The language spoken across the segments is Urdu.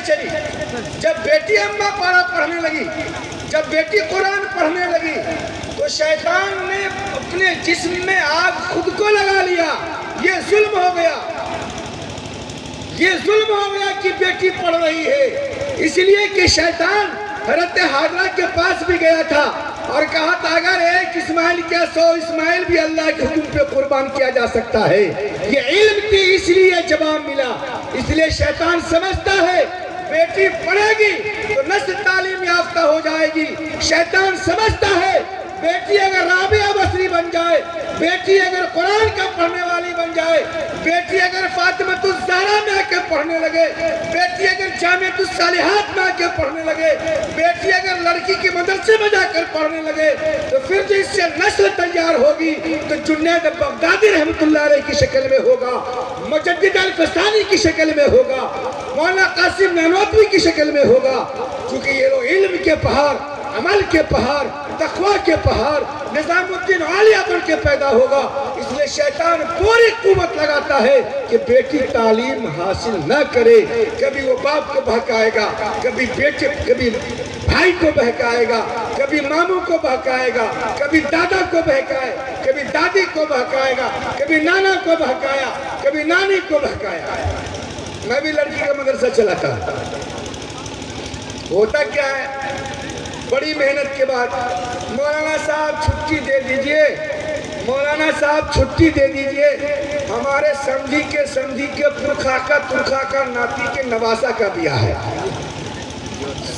چلی. جب بیٹی اماں پارا پڑھنے لگی، جب بیٹی قرآن پڑھنے لگی تو شیطان نے اپنے جسم میں آگ خود کو لگا لیا. یہ ظلم ہو گیا، یہ ظلم ہو گیا کہ بیٹی پڑھ رہی ہے. اس لیے کہ شیطان حضرت حاجرہ کے پاس بھی گیا تھا اور کہا تھا اگر ایک اسماعیل کیا 100 اسماعیل بھی اللہ کے حکم پہ قربان کیا جا سکتا ہے. یہ علم کی اس لیے جواب ملا. اس لیے شیطان سمجھتا ہے بیٹی پڑھے گی تو نسل تعلیم یافتہ ہو جائے گی. شیطان سمجھتا ہے بیٹی اگر رابعہ بصری بن جائے، بیٹی اگر قرآن کا پڑھنے والی بن جائے، بیٹی اگر فاطمۃ الزہرا میں آ کے پڑھنے لگے، بیٹی اگر جامعۃ الصالحات میں آ کے پڑھنے لگے، بیٹی اگر لڑکی کے مدرسے میں جا کر پڑھنے لگے تو پھر جو اس سے نسل تیار ہوگی تو جنید بغدادی رحمۃ اللہ علیہ کی شکل میں ہوگا، مجدد الفسانی کی شکل میں ہوگا، مولانا قاسم نانوتوی کی شکل میں ہوگا. چونکہ یہ لوگ علم کے پہاڑ، عمل کے پہاڑ، تقوی کے پہاڑ، نظام الدین عالیہ بن کے پیدا ہوگا. اس لیے شیطان پوری قوت لگاتا ہے کہ بیٹی تعلیم حاصل نہ کرے. کبھی وہ باپ کو بہکائے گا، کبھی بیٹے، کبھی بھائی کو بہکائے گا، کبھی ماموں کو بہکائے گا، کبھی دادا کو بہکائے، کبھی دادی کو بہکائے گا، کبھی نانا کو بہکایا، کبھی نانی کو بہکایا. میں بھی لڑکی کا مدرسہ چلاتا ہوں. ہوتا کیا ہے، بڑی محنت کے بعد مولانا صاحب چھٹی دے دیجئے، مولانا صاحب چھٹی دے دیجئے، ہمارے سمجھی کے پرخاکہ ناتی کے نواسا کا بیاہ ہے.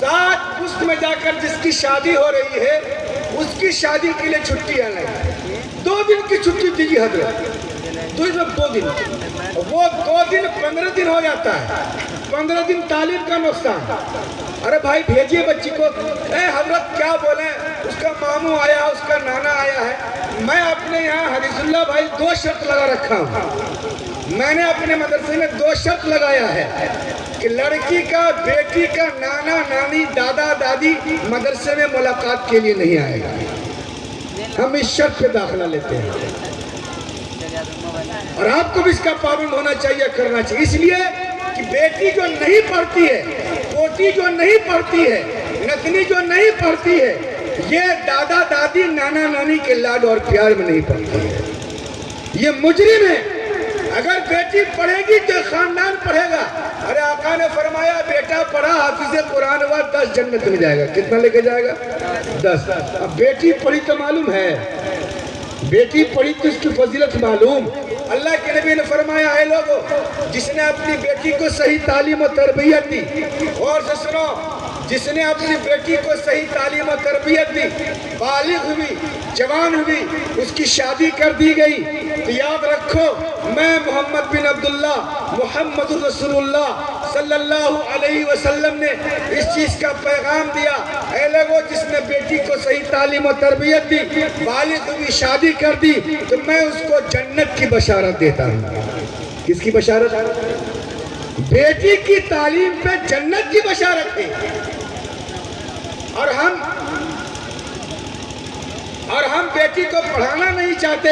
7 پشت میں جا کر جس کی شادی ہو رہی ہے اس کی شادی کے لیے چھٹی آنے 2 دن کی چھٹی دیجیے حضرت. 2 دن، وہ 2 دن 15 دن ہو جاتا ہے. 15 دن تعلیم کا نقصان. ارے بھائی بھیجیے بچی کو. اے حضرت کیا بولیں، اس کا ماموں آیا، اس کا نانا آیا ہے. میں اپنے یہاں حدیث اللہ بھائی 2 شرط لگا رکھا ہوں. میں نے اپنے مدرسے میں 2 شرط لگایا ہے کہ لڑکی کا، بیٹی کا نانا نانی دادا دادی مدرسے میں ملاقات کے لیے نہیں آئے گا. ہم اس شرط پہ داخلہ لیتے ہیں اور آپ کو بھی اس کا پابند ہونا چاہیے، کرنا چاہیے. اس لیے کہ بیٹی جو نہیں پڑھتی ہے، پوتی جو نہیں پڑھتی ہے، نتنی جو نہیں پڑھتی ہے، یہ دادا دادی نانا نانی کے لاڈ اور پیار میں نہیں پڑھتی ہے. یہ مجرم ہے. اگر بیٹی پڑھے گی تو خاندان پڑھے گا. ارے آقا نے فرمایا بیٹا پڑھا حافظ قرآن ہوا 10 جنت میں جائے گا. کتنا لے کے جائے گا؟ 10. اب بیٹی پڑھی تو معلوم ہے، بیٹی پڑھی تو اس کی فضیلت معلوم. اللہ کے نبی نے فرمایا اے لوگو، جس نے اپنی بیٹی کو صحیح تعلیم و تربیت دی، اور سے سنو، جس نے اپنی بیٹی کو صحیح تعلیم و تربیت دی، بالغ ہوئی، جوان ہوئی، اس کی شادی کر دی گئی، تو یاد رکھو میں محمد بن عبداللہ محمد رسول اللہ صلی اللہ علیہ وسلم نے اس چیز کا پیغام دیا. اے لوگو، جس نے بیٹی کو صحیح تعلیم و تربیت دی، بالغ ہوئی، شادی کر دی، تو میں اس کو جنت کی بشارت دیتا ہوں. کس کی بشارت؟ بیٹی کی تعلیم پہ جنت کی بشارت ہے. اور ہم بیٹی کو پڑھانا نہیں چاہتے.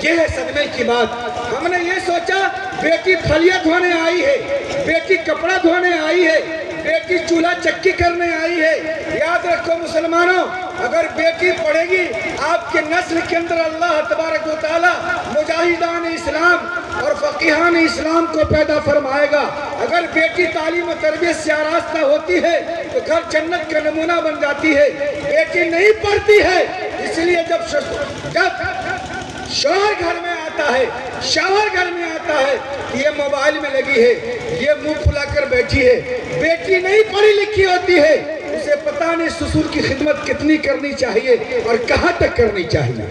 یہ ہے صدمے کی بات. ہم نے یہ سوچا بیٹی پھلیاں دھونے آئی ہے، بیٹی کپڑا دھونے آئی ہے، بیٹی چولہا چکی کرنے آئی ہے. یاد رکھو مسلمانوں، اگر بیٹی پڑھے گی آپ کے نسل کے اندر اللہ تبارک و تعالی مجاہدان اسلام اور فقیہان اسلام کو پیدا فرمائے گا. اگر بیٹی تعلیم و تربیت سے آراستہ ہوتی ہے تو گھر جنت کا نمونہ بن جاتی ہے. بیٹی نہیں پڑھتی ہے، اس لیے جب شوہر گھر میں آتا ہے یہ موبائل میں لگی ہے، یہ منہ پھلا کر بیٹھی ہے. بیٹی نہیں پڑھی لکھی ہوتی ہے، اسے پتہ نہیں سسر کی خدمت کتنی کرنی چاہیے اور کہاں تک کرنی چاہیے.